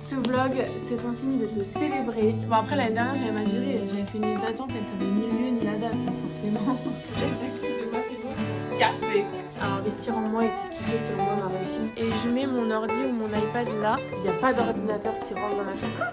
Ce vlog, c'est un signe de te célébrer. Bon, après, l'année dernière, j'avais mal géré. J'avais fait une liste d'attente, elle savait ni le lieu ni la date, forcément. Café. À investir en moi, et c'est ce qui fait selon moi ma réussite. Et je mets mon ordi ou mon iPad là. Il n'y a pas d'ordinateur qui rentre dans ma chambre.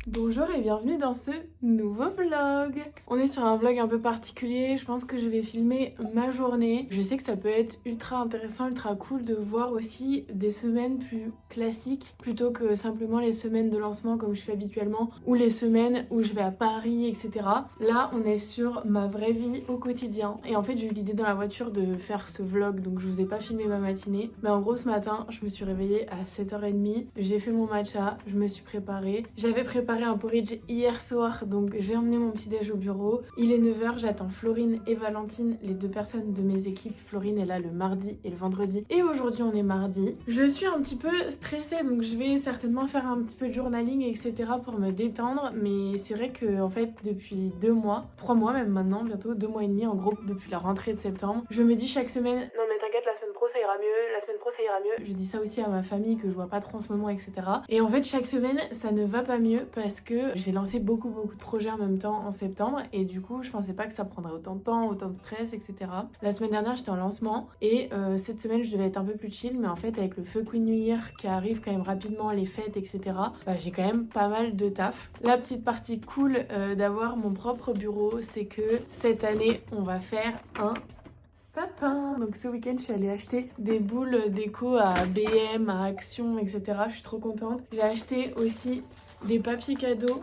Bonjour et bienvenue dans ce nouveau vlog. On est sur un vlog un peu particulier, je pense que je vais filmer ma journée. Je sais que ça peut être ultra intéressant, ultra cool de voir aussi des semaines plus classiques plutôt que simplement les semaines de lancement comme je fais habituellement ou les semaines où je vais à Paris, etc. Là, on est sur ma vraie vie au quotidien et en fait j'ai eu l'idée dans la voiture de faire ce vlog, donc je vous ai pas filmé ma matinée. Mais en gros ce matin, je me suis réveillée à 7h30, j'ai fait mon matcha, je me suis préparée. J'avais préparé un porridge hier soir, donc j'ai emmené mon petit déj au bureau. Il est 9h, j'attends Florine et Valentine, les deux personnes de mes équipes. Florine est là le mardi et le vendredi, et aujourd'hui on est mardi. Je suis un petit peu stressée, donc je vais certainement faire un petit peu de journaling, etc. pour me détendre, mais c'est vrai que en fait depuis 2 mois, 3 mois même maintenant, bientôt 2 mois et demi en gros, depuis la rentrée de septembre, je me dis chaque semaine, non mais t'inquiète, la semaine pro ça ira mieux, la semaine pro ça ira mieux. Je dis ça aussi à ma famille que je vois pas trop en ce moment, etc. Et en fait chaque semaine ça ne va pas mieux parce que j'ai lancé beaucoup de projets en même temps en septembre et du coup je pensais pas que ça prendrait autant de temps, autant de stress, etc. La semaine dernière j'étais en lancement et cette semaine je devais être un peu plus chill, mais en fait avec le feu Queen New Year qui arrive quand même rapidement, les fêtes, etc. J'ai quand même pas mal de taf. La petite partie cool d'avoir mon propre bureau, c'est que cette année on va faire un sapin. Donc ce week-end je suis allée acheter des boules déco à BM, à Action, etc. Je suis trop contente. J'ai acheté aussi des papiers cadeaux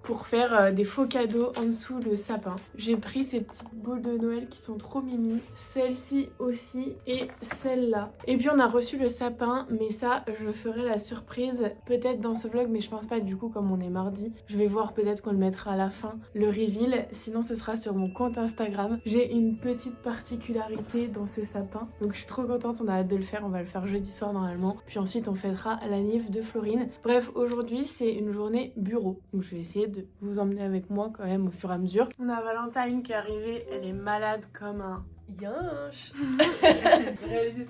pour faire des faux cadeaux en dessous le sapin. J'ai pris ces petites boules de Noël qui sont trop mimi, celle-ci aussi et celle-là. Et puis on a reçu le sapin, mais ça je ferai la surprise peut-être dans ce vlog, mais je pense pas, du coup comme on est mardi, je vais voir, peut-être qu'on le mettra à la fin, le reveal, sinon ce sera sur mon compte Instagram. J'ai une petite particularité dans ce sapin, donc je suis trop contente, on a hâte de le faire, on va le faire jeudi soir normalement, puis ensuite on fêtera l'anniv de Florine. Bref, aujourd'hui c'est une journée bureau, donc je vais essayer de vous emmener avec moi quand même au fur et à mesure. On a Valentine qui est arrivée, elle est malade comme un yinche.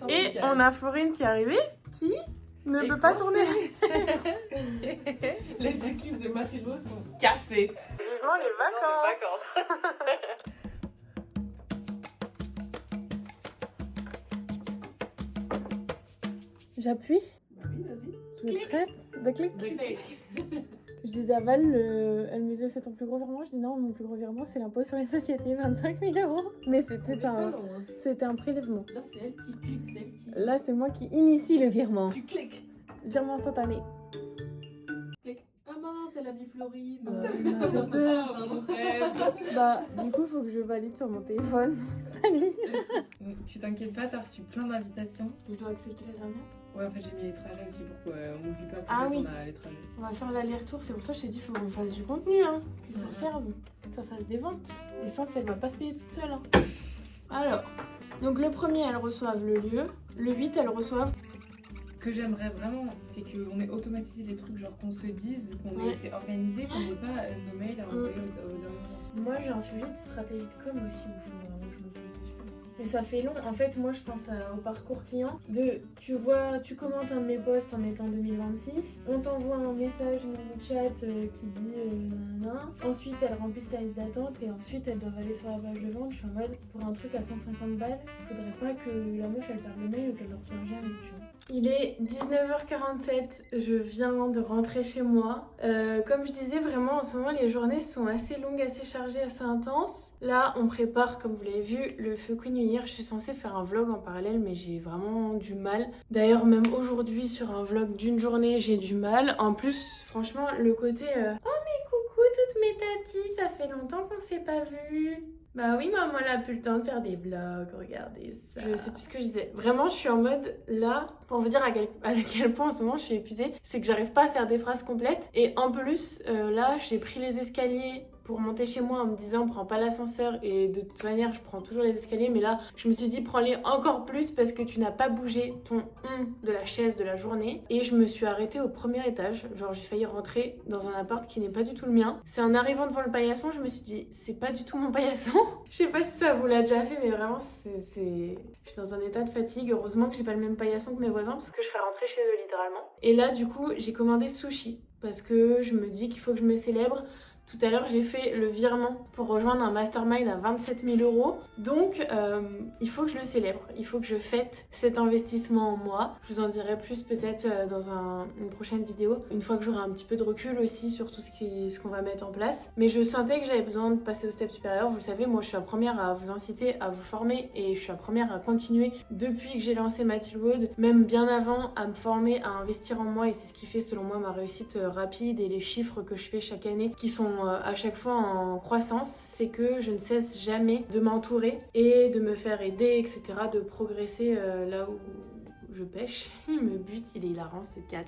Et on a Florine qui est arrivée, qui ne peut pas tourner. Les équipes de Massimo sont cassées. Vivement les vacances. J'appuie. Oui, vas-y. Tu es prête? Bah clique. Clic. Je disais à Val, elle me disait c'est ton plus gros virement. Je dis non, mon plus gros virement c'est l'impôt sur les sociétés, 25 000 €. Mais c'était un prélèvement. Là, c'est elle qui clique, c'est elle qui. Là, c'est moi qui initie le virement. Tu cliques. Virement instantané. Clique. Ah mince, elle a mis Florine. Il m'a fait peur. Dans mon rêve. Bah, du coup, faut que je valide sur mon téléphone. Salut. Tu t'inquiètes pas, t'as reçu plein d'invitations. Je dois accepter la dernière. Ouais, en fait, j'ai mis les trajets aussi pour qu'on n'oublie pas que Ah oui. on a les trajets. On va faire l'aller-retour, c'est pour ça que je t'ai dit faut qu'on fasse du contenu, hein. Que ça serve, que ça fasse des ventes. L'essence, elle va pas se payer toute seule, hein. Alors, donc le premier, elles reçoivent le lieu. Le 8, elles reçoivent. Ce que j'aimerais vraiment, c'est qu'on ait automatisé les trucs, genre qu'on se dise qu'on ait été organisé, qu'on n'ait pas nos mails à envoyer au dernier moment. Moi, j'ai un sujet de stratégie de com aussi où il faut vraiment que je me pose dessus. Et ça fait long. En fait, moi, je pense au parcours client. Tu commentes un de mes posts en mettant 2026. On t'envoie un message dans le chat qui te dit nanana. Ensuite, elles remplissent la liste d'attente et ensuite, elles doivent aller sur la page de vente. Je suis en mode, pour un truc à 150 balles, faudrait pas que la meuf, elle perde le mail ou qu'elle le reçoive jamais, tu vois. Il est 19h47, je viens de rentrer chez moi. Comme je disais, vraiment en ce moment les journées sont assez longues, assez chargées, assez intenses. Là on prépare, comme vous l'avez vu, le feu Queen New Year. Je suis censée faire un vlog en parallèle mais j'ai vraiment du mal. D'ailleurs même aujourd'hui sur un vlog d'une journée j'ai du mal. En plus franchement le côté oh mais coucou toutes mes tatis, ça fait longtemps qu'on s'est pas vu. Bah oui, maman, elle a plus le temps de faire des vlogs, regardez ça. Je sais plus ce que je disais. Vraiment, je suis en mode, là, pour vous dire à quel point en ce moment je suis épuisée, c'est que j'arrive pas à faire des phrases complètes. Et en plus, là, j'ai pris les escaliers pour monter chez moi en me disant prends pas l'ascenseur et de toute manière je prends toujours les escaliers, mais là je me suis dit prends-les encore plus parce que tu n'as pas bougé ton de la chaise de la journée. Et je me suis arrêtée au premier étage, genre j'ai failli rentrer dans un appart qui n'est pas du tout le mien. C'est en arrivant devant le paillasson, je me suis dit c'est pas du tout mon paillasson. Je sais pas si ça vous l'a déjà fait, mais vraiment je suis dans un état de fatigue. Heureusement que j'ai pas le même paillasson que mes voisins parce que je ferais rentrer chez eux littéralement. Et là du coup j'ai commandé sushi parce que je me dis qu'il faut que je me célèbre. Tout à l'heure, j'ai fait le virement pour rejoindre un mastermind à 27 000 €. Donc, il faut que je le célèbre. Il faut que je fête cet investissement en moi. Je vous en dirai plus peut-être dans une prochaine vidéo. Une fois que j'aurai un petit peu de recul aussi sur tout ce qu'on va mettre en place. Mais je sentais que j'avais besoin de passer au step supérieur. Vous le savez, moi, je suis la première à vous inciter à vous former. Et je suis la première à continuer depuis que j'ai lancé Mathilde Wood. Même bien avant, à me former, à investir en moi. Et c'est ce qui fait, selon moi, ma réussite rapide et les chiffres que je fais chaque année qui sont à chaque fois en croissance, c'est que je ne cesse jamais de m'entourer et de me faire aider, etc., de progresser là où je pêche. Il me bute, il est hilarant ce cat.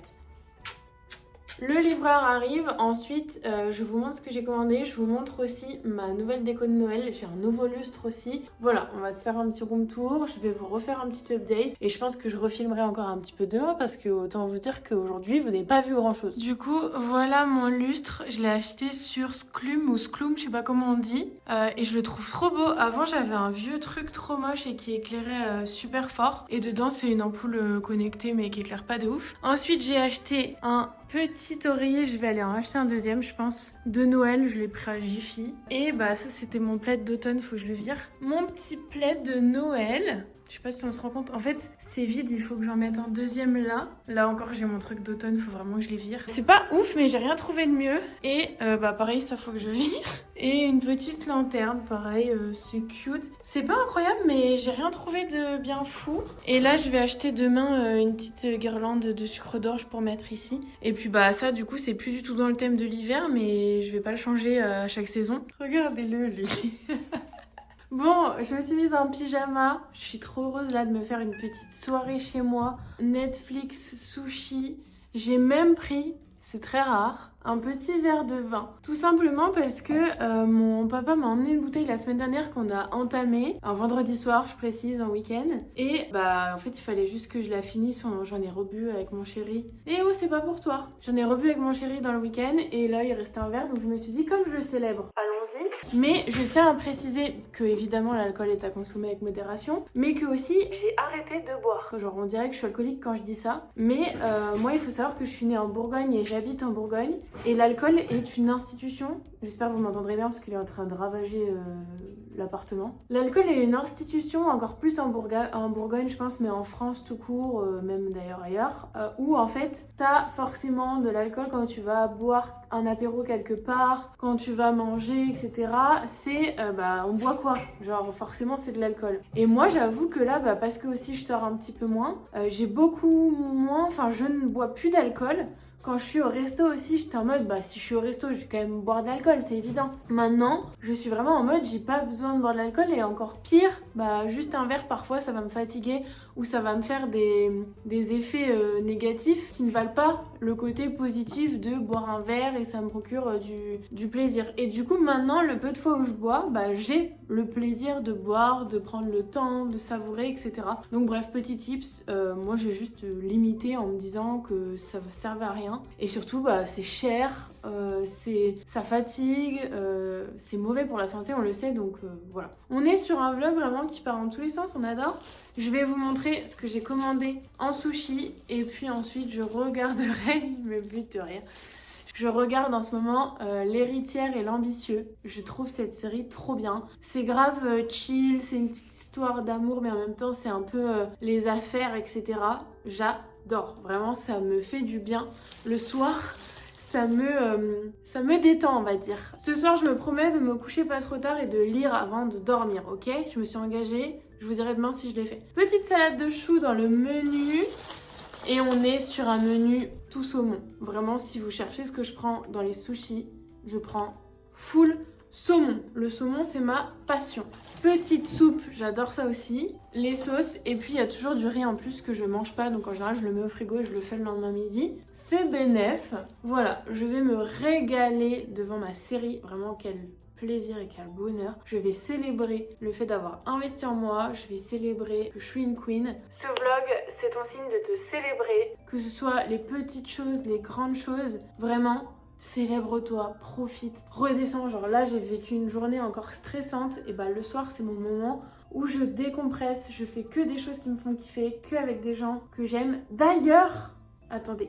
Le livreur arrive, ensuite je vous montre ce que j'ai commandé, je vous montre aussi ma nouvelle déco de Noël, j'ai un nouveau lustre aussi. Voilà, on va se faire un petit room tour, je vais vous refaire un petit update et je pense que je refilmerai encore un petit peu demain parce que autant vous dire qu'aujourd'hui vous n'avez pas vu grand chose. Du coup, voilà mon lustre, je l'ai acheté sur Sclum ou Sclum, je sais pas comment on dit, et je le trouve trop beau. Avant j'avais un vieux truc trop moche et qui éclairait super fort et dedans c'est une ampoule connectée mais qui éclaire pas de ouf. Ensuite j'ai acheté un petit oreiller, je vais aller en acheter un deuxième je pense, de Noël, je l'ai pris à Jiffy. Et bah ça c'était mon plaid d'automne, faut que je le vire. Mon petit plaid de Noël, je sais pas si on se rend compte, en fait c'est vide, il faut que j'en mette un deuxième là. Là encore j'ai mon truc d'automne, faut vraiment que je les vire. C'est pas ouf mais j'ai rien trouvé de mieux. Et bah pareil ça faut que je vire. Et une petite lanterne, pareil, c'est cute. C'est pas incroyable mais j'ai rien trouvé de bien fou. Et là je vais acheter demain une petite guirlande de sucre d'orge pour mettre ici. Et puis bah ça du coup c'est plus du tout dans le thème de l'hiver mais je vais pas le changer à chaque saison. Regardez-le lui. Bon, je me suis mise en pyjama. Je suis trop heureuse là de me faire une petite soirée chez moi. Netflix, sushi. J'ai même pris, c'est très rare, un petit verre de vin. Tout simplement parce que mon papa m'a emmené une bouteille la semaine dernière qu'on a entamée. Un vendredi soir, je précise, en week-end. Et bah en fait il fallait juste que je la finisse. J'en ai rebu avec mon chéri. Et oh c'est pas pour toi. J'en ai rebu avec mon chéri dans le week-end. Et là il restait un verre donc je me suis dit comme je le célèbre, allons-y. Mais je tiens à préciser que évidemment l'alcool est à consommer avec modération. Mais que aussi j'ai arrêté de boire. Genre on dirait que je suis alcoolique quand je dis ça. Mais moi il faut savoir que je suis née en Bourgogne et j'habite en Bourgogne. Et l'alcool est une institution, j'espère que vous m'entendrez bien parce qu'il est en train de ravager l'appartement. L'alcool est une institution, encore plus en Bourgogne je pense, mais en France tout court, même d'ailleurs ailleurs, où en fait t'as forcément de l'alcool quand tu vas boire un apéro quelque part, quand tu vas manger, etc. C'est, on boit quoi? Genre forcément c'est de l'alcool. Et moi j'avoue que là, parce que aussi je sors un petit peu moins, j'ai beaucoup moins, enfin je ne bois plus d'alcool. Quand je suis au resto aussi, j'étais en mode, si je suis au resto, je vais quand même boire de l'alcool, c'est évident. Maintenant, je suis vraiment en mode, j'ai pas besoin de boire de l'alcool et encore pire, juste un verre parfois, ça va me fatiguer ou ça va me faire des effets négatifs qui ne valent pas le côté positif de boire un verre et ça me procure du plaisir. Et du coup, maintenant, le peu de fois où je bois, j'ai le plaisir de boire, de prendre le temps, de savourer, etc. Donc bref, petit tips, moi j'ai juste limité en me disant que ça ne servait à rien. Et surtout, c'est cher, ça fatigue, c'est mauvais pour la santé, on le sait, donc voilà. On est sur un vlog vraiment qui part dans tous les sens, on adore. Je vais vous montrer ce que j'ai commandé en sushi et puis ensuite je regarderai, il me bute de rire. Je regarde en ce moment L'Héritière et l'Ambitieux. Je trouve cette série trop bien. C'est grave chill, c'est une petite histoire d'amour mais en même temps c'est un peu les affaires, etc. J'adore, vraiment ça me fait du bien le soir. Ça me détend on va dire. Ce soir je me promets de me coucher pas trop tard et de lire avant de dormir, ok? Je me suis engagée, je vous dirai demain si je l'ai fait. Petite salade de choux dans le menu. Et on est sur un menu tout saumon. Vraiment si vous cherchez ce que je prends dans les sushis, je prends full saumon. Le saumon, c'est ma passion. Petite soupe, j'adore ça aussi. Les sauces, et puis il y a toujours du riz en plus que je mange pas, donc en général je le mets au frigo et je le fais le lendemain midi. C'est bénef. Voilà, je vais me régaler devant ma série. Vraiment, quel plaisir et quel bonheur. Je vais célébrer le fait d'avoir investi en moi. Je vais célébrer que je suis une queen. Ce vlog, c'est ton signe de te célébrer. Que ce soit les petites choses, les grandes choses, vraiment. Célèbre-toi, profite, redescends. Genre là, j'ai vécu une journée encore stressante. Et bah le soir, c'est mon moment où je décompresse. Je fais que des choses qui me font kiffer, que avec des gens que j'aime. D'ailleurs, attendez.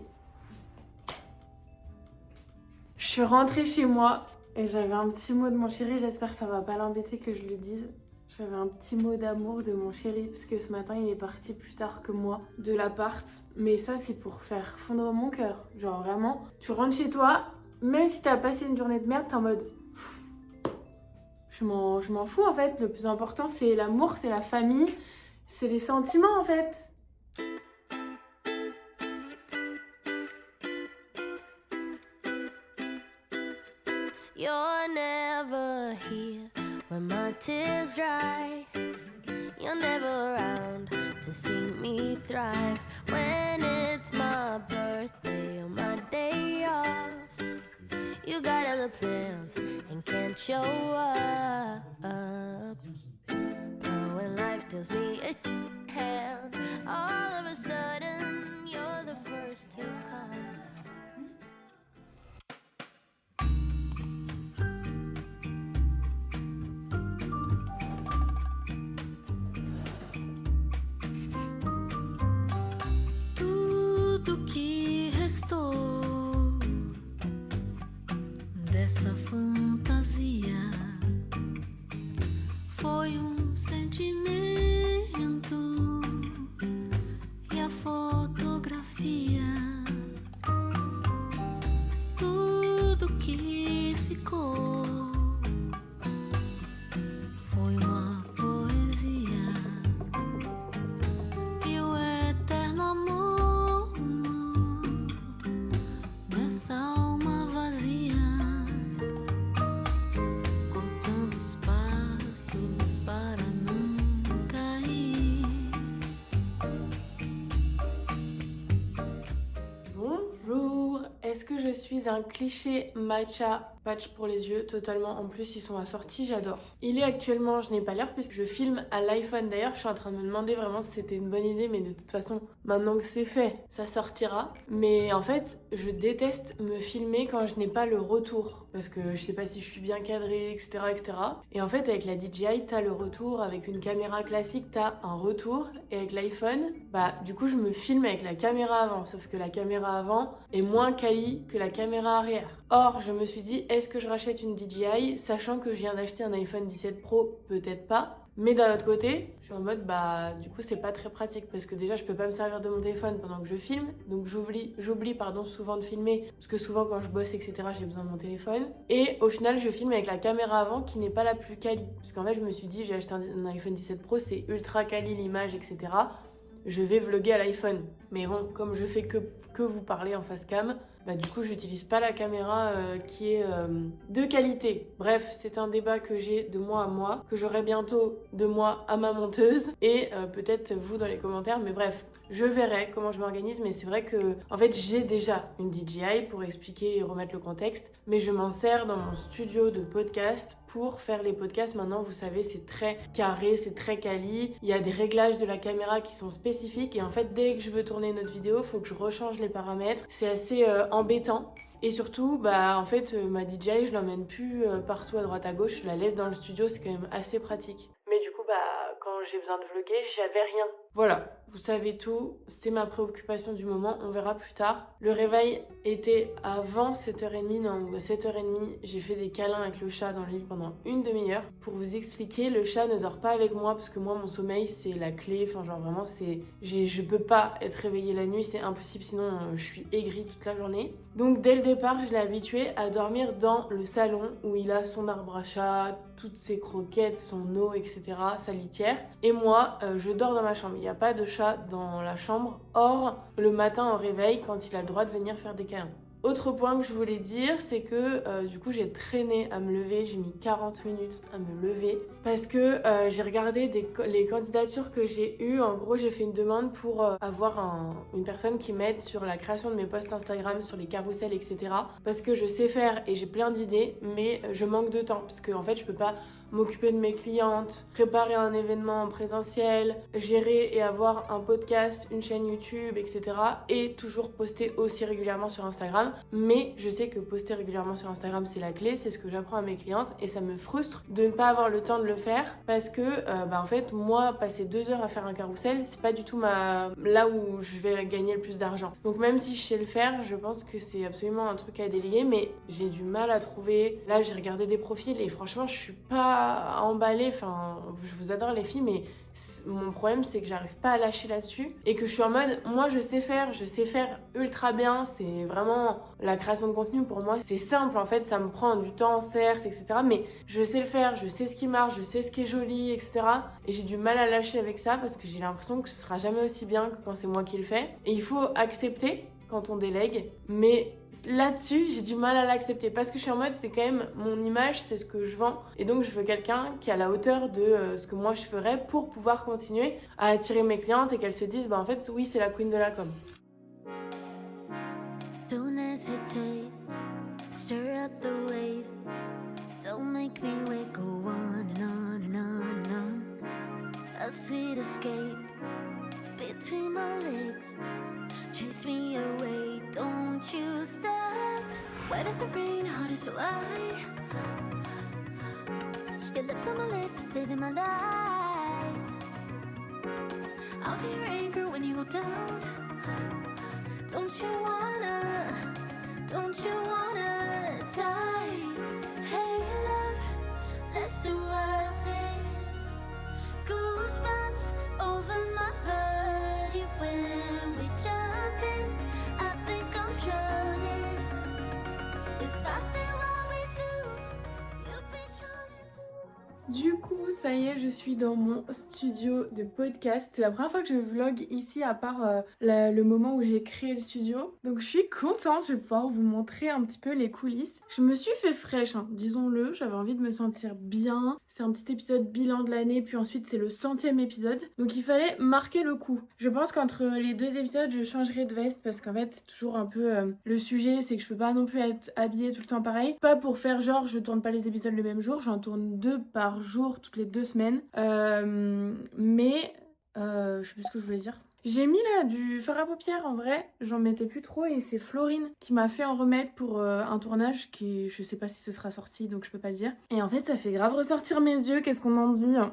Je suis rentrée chez moi et j'avais un petit mot de mon chéri. J'espère que ça va pas l'embêter que je le dise. J'avais un petit mot d'amour de mon chéri parce que ce matin il est parti plus tard que moi de l'appart. Mais ça c'est pour faire fondre mon cœur. Genre vraiment, tu rentres chez toi, même si t'as passé une journée de merde, t'es en mode je m'en fous en fait. Le plus important c'est l'amour, c'est la famille, c'est les sentiments en fait. You're never here when my tears dry. You're never around to see me thrive. When it's my birthday or my day off, you got other plans and can't show up. But when life deals me a hand, all of a sudden you're the first to come. Que restou dessa fantasia foi sentimento e a fotografia. Tudo que ficou foi uma poesia e o eterno amor. Essa alma vazia, com tantos passos para não cair. Bonjour, est-ce que je suis un cliché matcha? Patch pour les yeux, totalement. En plus, ils sont assortis, j'adore. Il est actuellement, je n'ai pas l'heure puisque je filme à l'iPhone. D'ailleurs, je suis en train de me demander vraiment si c'était une bonne idée, mais de toute façon, maintenant que c'est fait, ça sortira. Mais en fait, je déteste me filmer quand je n'ai pas le retour. Parce que je sais pas si je suis bien cadrée, etc., etc. Et en fait, avec la DJI, t'as le retour. Avec une caméra classique, t'as un retour. Et avec l'iPhone, bah, du coup, je me filme avec la caméra avant. Sauf que la caméra avant est moins quali que la caméra arrière. Or, je me suis dit, est-ce que je rachète une DJI, sachant que je viens d'acheter un iPhone 17 Pro? Peut-être pas. Mais d'un autre côté, je suis en mode, bah, du coup, c'est pas très pratique parce que déjà, je peux pas me servir de mon téléphone pendant que je filme. Donc, j'oublie souvent de filmer parce que souvent, quand je bosse, etc., j'ai besoin de mon téléphone. Et au final, je filme avec la caméra avant qui n'est pas la plus quali. Parce qu'en fait, je me suis dit, j'ai acheté un iPhone 17 Pro, c'est ultra quali l'image, etc. Je vais vlogger à l'iPhone. Mais bon, comme je fais que vous parler en face cam, bah du coup j'utilise pas la caméra qui est de qualité. Bref, c'est un débat que j'ai de moi à moi, que j'aurai bientôt de moi à ma monteuse et peut-être vous dans les commentaires, mais bref, je verrai comment je m'organise. Mais c'est vrai que en fait j'ai déjà une DJI pour expliquer et remettre le contexte, mais je m'en sers dans mon studio de podcast pour faire les podcasts. Maintenant vous savez, c'est très carré, c'est très quali, il y a des réglages de la caméra qui sont spécifiques et en fait dès que je veux tourner une autre vidéo, faut que je rechange les paramètres. C'est assez embêtant. Et surtout, bah en fait, ma DJI, je l'emmène plus partout à droite à gauche, je la laisse dans le studio, c'est quand même assez pratique. Mais du coup, bah quand j'ai besoin de vlogger, j'avais rien. Voilà, vous savez tout, c'est ma préoccupation du moment, on verra plus tard. Le réveil était avant 7h30, non, 7h30, j'ai fait des câlins avec le chat dans le lit pendant une demi-heure. Pour vous expliquer, le chat ne dort pas avec moi parce que moi, mon sommeil, c'est la clé, enfin genre vraiment, je peux pas être réveillée la nuit, c'est impossible, sinon je suis aigrie toute la journée. Donc dès le départ, je l'ai habitué à dormir dans le salon où il a son arbre à chat, toutes ses croquettes, son eau, etc., sa litière. Et moi, je dors dans ma chambre. Il n'y a pas de chat dans la chambre. Or, le matin au réveil, quand il a le droit de venir faire des câlins. Autre point que je voulais dire, c'est que du coup j'ai traîné à me lever, j'ai mis 40 minutes à me lever parce que j'ai regardé les candidatures que j'ai eues. En gros, j'ai fait une demande pour avoir une personne qui m'aide sur la création de mes posts Instagram, sur les carousels, etc. Parce que je sais faire et j'ai plein d'idées, mais je manque de temps parce que en fait je peux pas m'occuper de mes clientes, préparer un événement en présentiel, gérer et avoir un podcast, une chaîne YouTube, etc. et toujours poster aussi régulièrement sur Instagram. Mais je sais que poster régulièrement sur Instagram, c'est la clé, c'est ce que j'apprends à mes clientes et ça me frustre de ne pas avoir le temps de le faire parce que en fait, moi, passer 2 heures à faire un carrousel, c'est pas du tout là où je vais gagner le plus d'argent. Donc même si je sais le faire, je pense que c'est absolument un truc à déléguer, mais j'ai du mal à trouver. Là, j'ai regardé des profils et franchement, je suis pas emballée. Enfin, je vous adore les filles, mais mon problème c'est que j'arrive pas à lâcher là-dessus et que je suis en mode moi je sais faire ultra bien. C'est vraiment la création de contenu pour moi, c'est simple en fait, ça me prend du temps certes, etc. mais je sais le faire, je sais ce qui marche, je sais ce qui est joli, etc. et j'ai du mal à lâcher avec ça parce que j'ai l'impression que ce sera jamais aussi bien que quand c'est moi qui le fais et il faut accepter quand on délègue, mais là-dessus j'ai du mal à l'accepter parce que je suis en mode c'est quand même mon image, c'est ce que je vends et donc je veux quelqu'un qui a la hauteur de ce que moi je ferais pour pouvoir continuer à attirer mes clientes et qu'elles se disent en fait oui c'est la queen de la com. Don't hesitate, stir up the wave. Don't make me wait, go on and on and on and on. A sweet escape between my legs. Chase me away, don't you stop. Wet as the rain, hard as July. Your lips on my lips, saving my life. I'll be your anchor when you go down. Don't you wanna die? Hey love, let's do wild things. Goosebumps over my body when we jump in. I think I'm drowning. If I stay right with you, you'll be drowning too. Du coup, ça y est, je suis dans mon studio de podcast. C'est la première fois que je vlog ici à part le moment où j'ai créé le studio. Donc je suis contente, je vais pouvoir vous montrer un petit peu les coulisses. Je me suis fait fraîche, hein, disons-le, j'avais envie de me sentir bien. C'est un petit épisode bilan de l'année, puis ensuite c'est le 100e épisode. Donc il fallait marquer le coup. Je pense qu'entre les 2 épisodes, je changerai de veste parce qu'en fait c'est toujours un peu le sujet, c'est que je peux pas non plus être habillée tout le temps pareil. Pas pour faire genre je tourne pas les épisodes le même jour, j'en tourne 2 par jour toutes les 2 semaines. Mais je sais plus ce que je voulais dire. J'ai mis là du fard à paupières, en vrai, j'en mettais plus trop et c'est Florine qui m'a fait en remettre pour un tournage qui, je sais pas si ce sera sorti donc je peux pas le dire. Et en fait ça fait grave ressortir mes yeux, qu'est-ce qu'on en dit hein.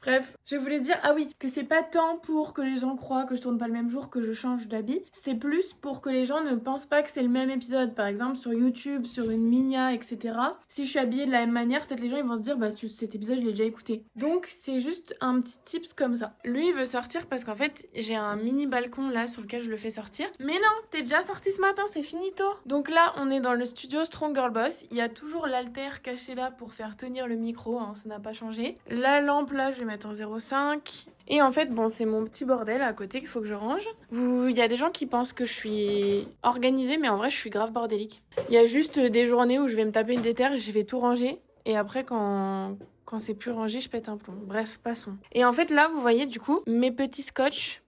Bref, je voulais dire, ah oui, que c'est pas tant pour que les gens croient que je tourne pas le même jour que je change d'habit, c'est plus pour que les gens ne pensent pas que c'est le même épisode. Par exemple, sur YouTube, sur une Minia, etc. Si je suis habillée de la même manière, peut-être les gens ils vont se dire, bah cet épisode je l'ai déjà écouté. Donc c'est juste un petit tips comme ça. Lui il veut sortir parce qu'en fait j'ai un mini balcon là sur lequel je le fais sortir. Mais non, t'es déjà sorti ce matin, c'est finito. Donc là on est dans le studio Strong Girl Boss. Il y a toujours l'halter caché là pour faire tenir le micro, hein, ça n'a pas changé. La lampe là je vais mettre en 0,5. Et en fait, bon, c'est mon petit bordel à côté qu'il faut que je range. Il y a des gens qui pensent que je suis organisée, mais en vrai, je suis grave bordélique. Il y a juste des journées où je vais me taper une déterre et je vais tout ranger. Et après, quand c'est plus rangé, je pète un plomb. Bref, passons. Et en fait, là, vous voyez, du coup, mes petits scotch.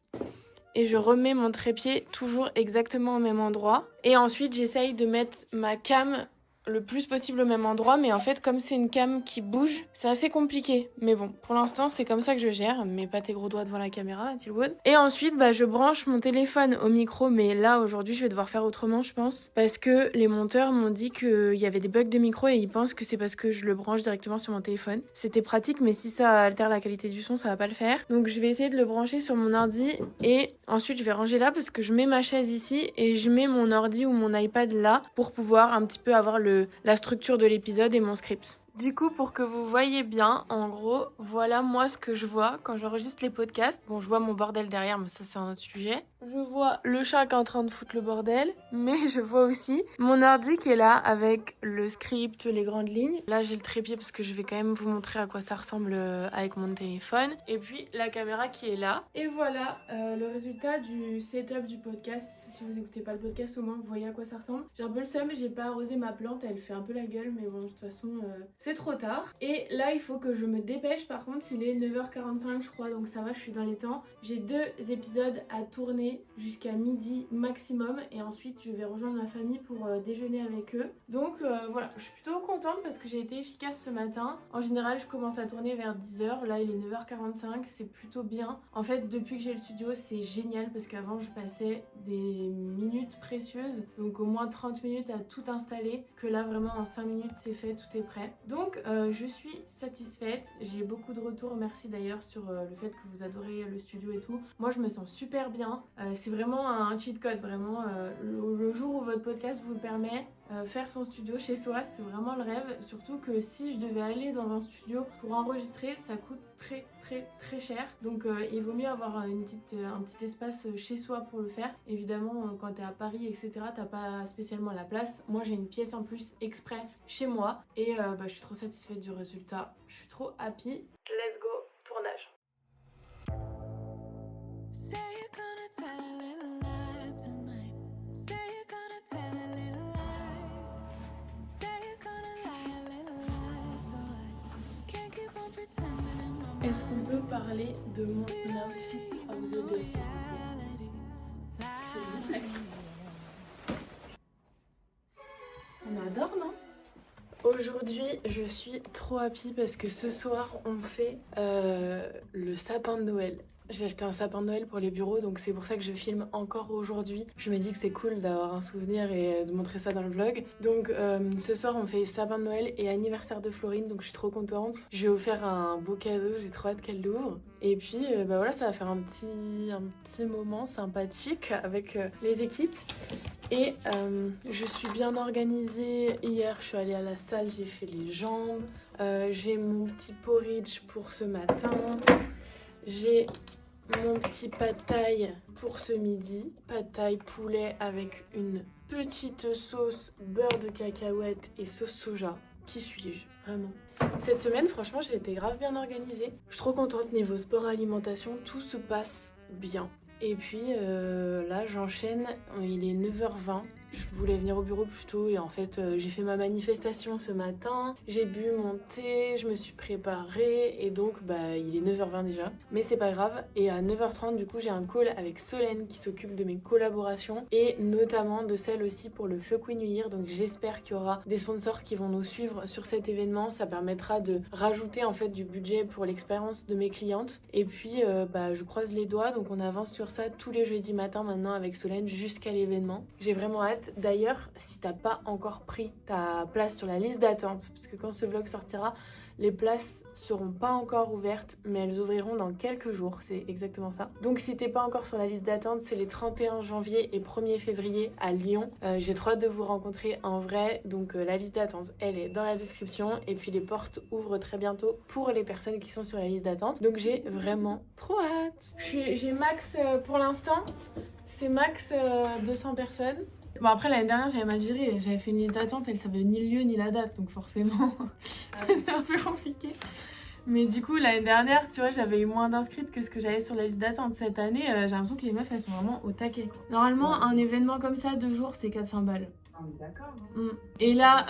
Et je remets mon trépied toujours exactement au même endroit. Et ensuite, j'essaye de mettre ma cam le plus possible au même endroit, mais en fait comme c'est une cam qui bouge, c'est assez compliqué. Mais bon, pour l'instant c'est comme ça que je gère, mets pas tes gros doigts devant la caméra, Tilwood. Et ensuite je branche mon téléphone au micro, mais là aujourd'hui je vais devoir faire autrement je pense, parce que les monteurs m'ont dit qu'il y avait des bugs de micro et ils pensent que c'est parce que je le branche directement sur mon téléphone. C'était pratique, mais si ça altère la qualité du son, ça va pas le faire. Donc je vais essayer de le brancher sur mon ordi et ensuite je vais ranger là parce que je mets ma chaise ici et je mets mon ordi ou mon iPad là pour pouvoir un petit peu avoir la structure de l'épisode et mon script. Du coup, pour que vous voyez bien, en gros, voilà moi ce que je vois quand j'enregistre les podcasts. Bon, je vois mon bordel derrière, mais ça c'est un autre sujet. Je vois le chat qui est en train de foutre le bordel, mais je vois aussi mon ordi qui est là avec le script, les grandes lignes. Là, j'ai le trépied parce que je vais quand même vous montrer à quoi ça ressemble avec mon téléphone. Et puis la caméra qui est là. Et voilà le résultat du setup du podcast. Si vous écoutez pas le podcast, au moins vous voyez à quoi ça ressemble. J'ai un peu le seum, j'ai pas arrosé ma plante, elle fait un peu la gueule, mais bon, de toute façon, c'est trop tard. Et là, il faut que je me dépêche. Par contre, il est 9h45, je crois, donc ça va, je suis dans les temps. J'ai 2 épisodes à tourner jusqu'à midi maximum, et ensuite, je vais rejoindre ma famille pour déjeuner avec eux. Donc voilà, je suis plutôt contente parce que j'ai été efficace ce matin. En général, je commence à tourner vers 10h. Là, il est 9h45, c'est plutôt bien. En fait, depuis que j'ai le studio, c'est génial parce qu'avant, je passais des minutes précieuses, donc au moins 30 minutes à tout installer, que là vraiment en 5 minutes c'est fait, tout est prêt. Donc je suis satisfaite, j'ai beaucoup de retours, merci d'ailleurs sur le fait que vous adorez le studio et tout. Moi je me sens super bien, c'est vraiment un cheat code, vraiment le jour où votre podcast vous le permet, faire son studio chez soi, c'est vraiment le rêve. Surtout que si je devais aller dans un studio pour enregistrer, ça coûte très cher. Donc il vaut mieux avoir un petit espace chez soi pour le faire. Évidemment, quand t'es à Paris, etc., t'as pas spécialement la place. Moi, j'ai une pièce en plus exprès chez moi. Et je suis trop satisfaite du résultat. Je suis trop happy. Let's go, tournage. Say you're gonna tell a little lie tonight. Say you're gonna tell a little lie. Say you're gonna lie a little lie. So I can't keep on pretending in my mind. Est-ce qu'on peut parler de mon outfit of the day, s'il vous plaît? On adore, non? Aujourd'hui, je suis trop happy parce que ce soir, on fait le sapin de Noël. J'ai acheté un sapin de Noël pour les bureaux, donc c'est pour ça que je filme encore aujourd'hui. Je me dis que c'est cool d'avoir un souvenir et de montrer ça dans le vlog. Donc ce soir, on fait sapin de Noël et anniversaire de Florine, donc je suis trop contente. Je lui ai offert un beau cadeau, j'ai trop hâte qu'elle l'ouvre. Et puis voilà, ça va faire un petit moment sympathique avec les équipes. Et je suis bien organisée. Hier, je suis allée à la salle, j'ai fait les jambes. J'ai mon petit porridge pour ce matin. J'ai mon petit pad thai pour ce midi. Pad thai poulet avec une petite sauce beurre de cacahuète et sauce soja. Qui suis-je, vraiment? Cette semaine, franchement, j'ai été grave bien organisée. Je suis trop contente niveau sport et alimentation. Tout se passe bien. Et puis là, j'enchaîne. Il est 9h20. Je voulais venir au bureau plus tôt et en fait j'ai fait ma manifestation ce matin, j'ai bu mon thé, je me suis préparée et donc il est 9h20 déjà, mais c'est pas grave. Et à 9h30 du coup j'ai un call avec Solène qui s'occupe de mes collaborations et notamment de celle aussi pour le Fuck We New Year, donc j'espère qu'il y aura des sponsors qui vont nous suivre sur cet événement. Ça permettra de rajouter en fait du budget pour l'expérience de mes clientes et puis je croise les doigts, donc on avance sur ça tous les jeudis matins maintenant avec Solène jusqu'à l'événement. J'ai vraiment hâte. D'ailleurs, si t'as pas encore pris ta place sur la liste d'attente, parce que quand ce vlog sortira, les places seront pas encore ouvertes, mais elles ouvriront dans quelques jours, c'est exactement ça. Donc si t'es pas encore sur la liste d'attente, c'est les 31 janvier et 1er février à Lyon. J'ai trop hâte de vous rencontrer en vrai, donc la liste d'attente, elle est dans la description, et puis les portes ouvrent très bientôt pour les personnes qui sont sur la liste d'attente. Donc j'ai vraiment trop hâte. J'ai max pour l'instant, c'est max 200 personnes. Bon après l'année dernière j'avais mal viré, j'avais fait une liste d'attente, elle savait ni le lieu ni la date, donc forcément c'était un peu compliqué. Mais du coup l'année dernière tu vois j'avais eu moins d'inscrites que ce que j'avais sur la liste d'attente. Cette année j'ai l'impression que les meufs elles sont vraiment au taquet quoi. Normalement un événement comme ça 2 jours c'est 400 balles. Ah oui, d'accord. Et là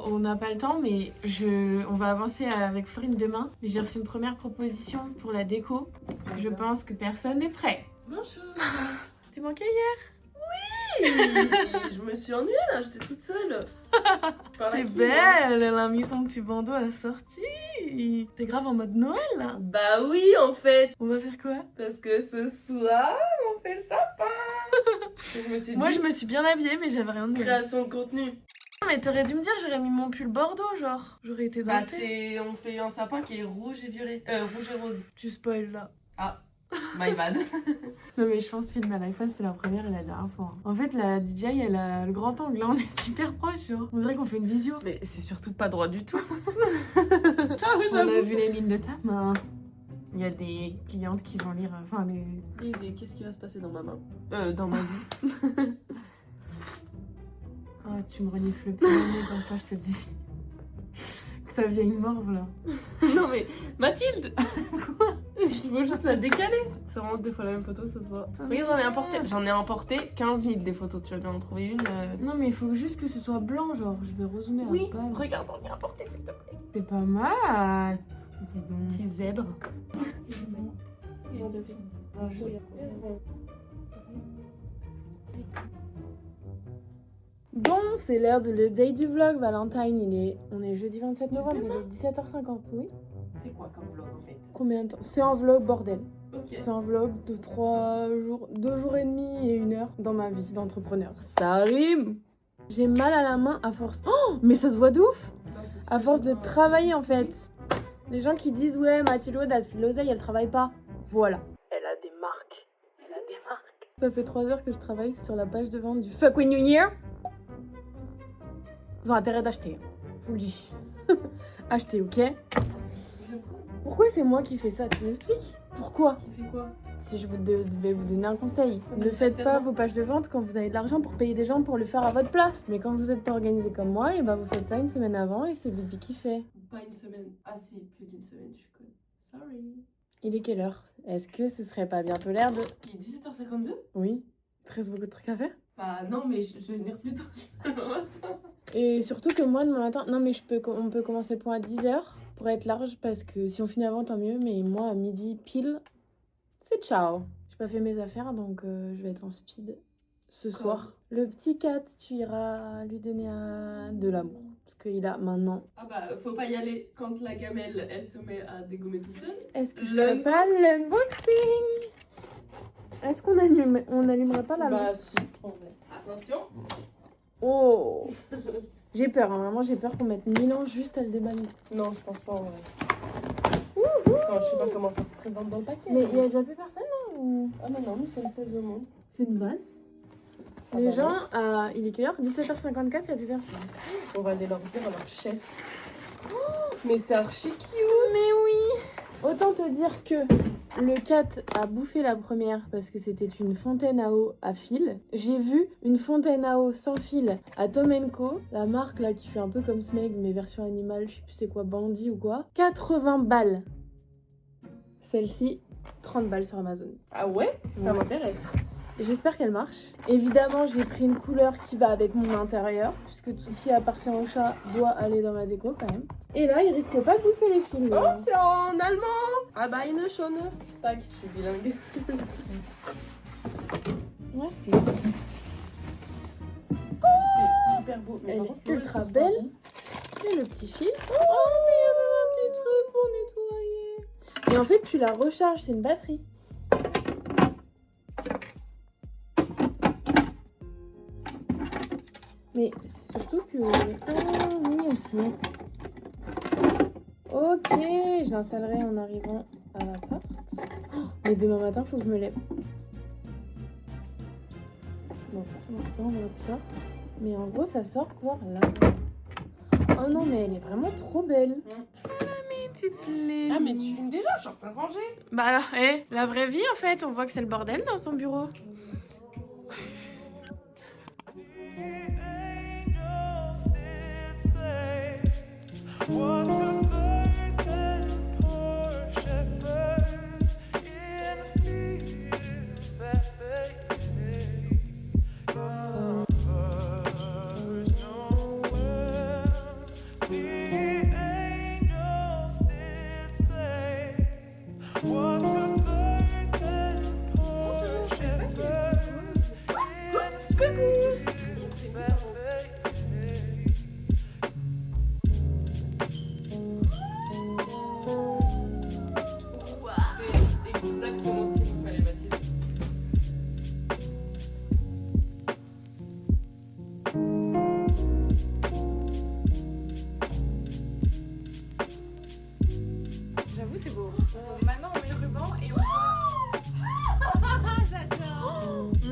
on n'a pas le temps mais on va avancer avec Florine demain. Mais j'ai reçu une première proposition pour la déco. Je pense que personne n'est prêt. Bonjour. T'es manqué hier? Je me suis ennuyée là, j'étais toute seule. T'es belle, elle a mis son petit bandeau à la sortie. T'es grave en mode Noël là. Bah oui en fait. On va faire quoi? Parce que ce soir, on fait le sapin. Donc, je me suis dit, Moi je me suis bien habillée mais j'avais rien de Noël. création de contenu. Mais t'aurais dû me dire, j'aurais mis mon pull bordeaux genre. J'aurais été dans Bah le thé. on fait un sapin qui est rouge et violet. Rouge et rose. Tu spoil là. Ah. My bad. Non mais je pense filmer à l'iPhone c'est la première et la dernière fois. En fait la DJI elle a le grand angle, là on est super proche genre. On dirait qu'on fait une visio. Mais c'est surtout pas droit du tout. On a vu les lignes de ta main. Il y a des clientes qui vont lire, enfin des... Easy, qu'est-ce qui va se passer dans ma main dans ma vie. Oh tu me renifles le pied comme ça je te dis. Que ta vieille morve là. Non mais Mathilde. Quoi? Tu veux juste la décaler. C'est vraiment deux fois la même photo, ça se voit. Regarde, j'en ai emporté 15 000 des photos. Tu vas bien en trouver une. Non mais il faut juste que ce soit blanc genre, je vais résonner Oui, à la balle. regarde, on l'a emporté s'il te plaît. C'est pas mal. Dis donc. Petit zèbre. Bon, c'est l'heure de l'update du vlog Valentine. On est jeudi 27 novembre, il est 17h50, oui. C'est quoi comme vlog en fait? Combien de temps? C'est un vlog bordel. Ok. C'est un vlog de 3 jours, 2 jours et demi et 1 heure dans ma vie d'entrepreneur. Ça rime. J'ai mal à la main à force. Oh, mais ça se voit de ouf. À force de travailler en fait. Les gens qui disent ouais, Mathilde, elle fait de l'oseille, elle travaille pas. Voilà. Elle a des marques. Elle a des marques. Ça fait 3 heures que je travaille sur la page de vente du Fuck With New Year. Ils ont intérêt d'acheter. Je vous le dis. Achetez, ok? Pourquoi c'est moi qui fais ça? Tu m'expliques? Pourquoi? Qui fait quoi? Si je devais vous donner un conseil, ne faites pas vos pages de vente quand vous avez de l'argent pour payer des gens pour le faire à votre place. Mais quand vous n'êtes pas organisé comme moi, et ben vous faites ça une semaine avant et c'est Bibi qui fait. Pas une semaine. Ah si, plus d'une semaine, je suis conne. Sorry. Il est quelle heure? Est-ce que ce serait pas bientôt l'heure de... Il est 17h52? Oui. Il te reste beaucoup de trucs à faire? Bah non, mais je vais venir plus tôt. Et surtout que moi, demain matin... Non mais on peut commencer le point à 10h pour être large parce que si on finit avant, tant mieux. Mais moi, à midi pile, c'est ciao. J'ai pas fait mes affaires donc je vais être en speed ce soir. Le petit Cat, tu iras lui donner de l'amour. Parce qu'il a maintenant... Ah bah, faut pas y aller quand la gamelle, elle se met à dégommer toute seule. Est-ce que je ferais pas l'unboxing? Est-ce qu'on allumerait pas la lampe? Bah si, en vrai. Attention. Oh. J'ai peur, hein, vraiment j'ai peur qu'on mette 1000 ans juste à le déballer. Non, je pense pas en vrai. Enfin, je sais pas comment ça se présente dans le paquet. Mais il y a déjà plus personne là ou... Ah mais non, nous sommes seuls au monde. C'est une vanne? Ah Les bah gens, il est quelle heure? 17h54, il y a plus personne. On va aller leur dire à leur chef. Oh, mais c'est archi cute. Mais oui. Autant te dire que le cat a bouffé la première parce que c'était une fontaine à eau à fil. J'ai vu une fontaine à eau sans fil à Tom & Co, la marque là qui fait un peu comme Smeg mais version animale, je sais plus c'est quoi, Bandit ou quoi. 80 balles. Celle-ci, 30 balles sur Amazon. Ah ouais? Ça Ouais. m'intéresse. J'espère qu'elle marche. Évidemment, j'ai pris une couleur qui va avec mon intérieur, puisque tout ce qui appartient au chat doit aller dans ma déco quand même. Et là, il risque pas de bouffer les fils. Oh, c'est en allemand. Ah bah, une chaune. Tac, je suis bilingue. Merci. C'est hyper beau. Mais Elle par est contre, pour ultra le sort, belle. pardon. Et le petit fil. Oh, mais il y avait un petit truc pour nettoyer. Et en fait, tu la recharges, c'est une batterie. Mais c'est surtout que... Ah oui, ok. Ok, je l'installerai en arrivant à l'appart. Oh, mais demain matin, faut que je me lève. Bon, ça marche pas, on verra plus tard. Mais en gros, ça sort par là. Oh non, mais elle est vraiment trop belle. Ah, mais tu fumes déjà, je suis en train de ranger. Bah, la vraie vie, en fait, on voit que c'est le bordel dans ton bureau.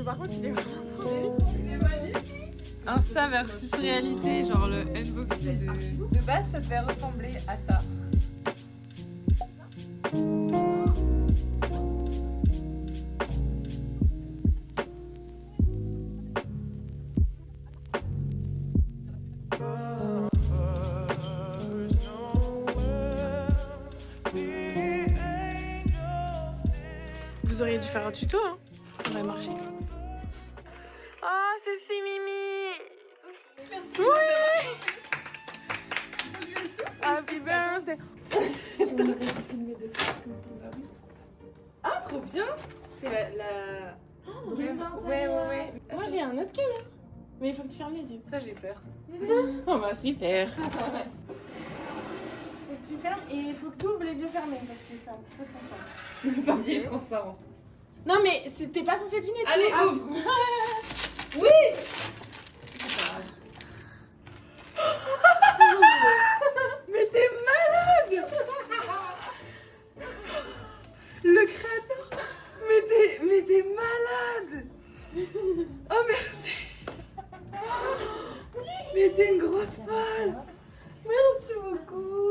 par contre, il est vraiment trop bien. Insta versus réalité, genre le unboxing de base, ça devait ressembler à ça. Vous auriez dû faire un tuto, hein. Ça aurait marché. Oh, c'est si Mimi. Oui. Happy birthday. Ah, trop bien! C'est la... Ouais. Moi j'ai un autre cadeau. Mais il faut que tu fermes les yeux. Ça, j'ai peur. Oh bah super. Faut que tu fermes et il faut que tu ouvres les yeux fermés parce que c'est un petit peu transparent. Le papier est transparent. Non mais t'es pas censé deviner. Allez, ah. ouvre! Mais t'es malade. Le créateur. Mais t'es malade. Oh merci. Mais t'es une grosse folle. Merci beaucoup.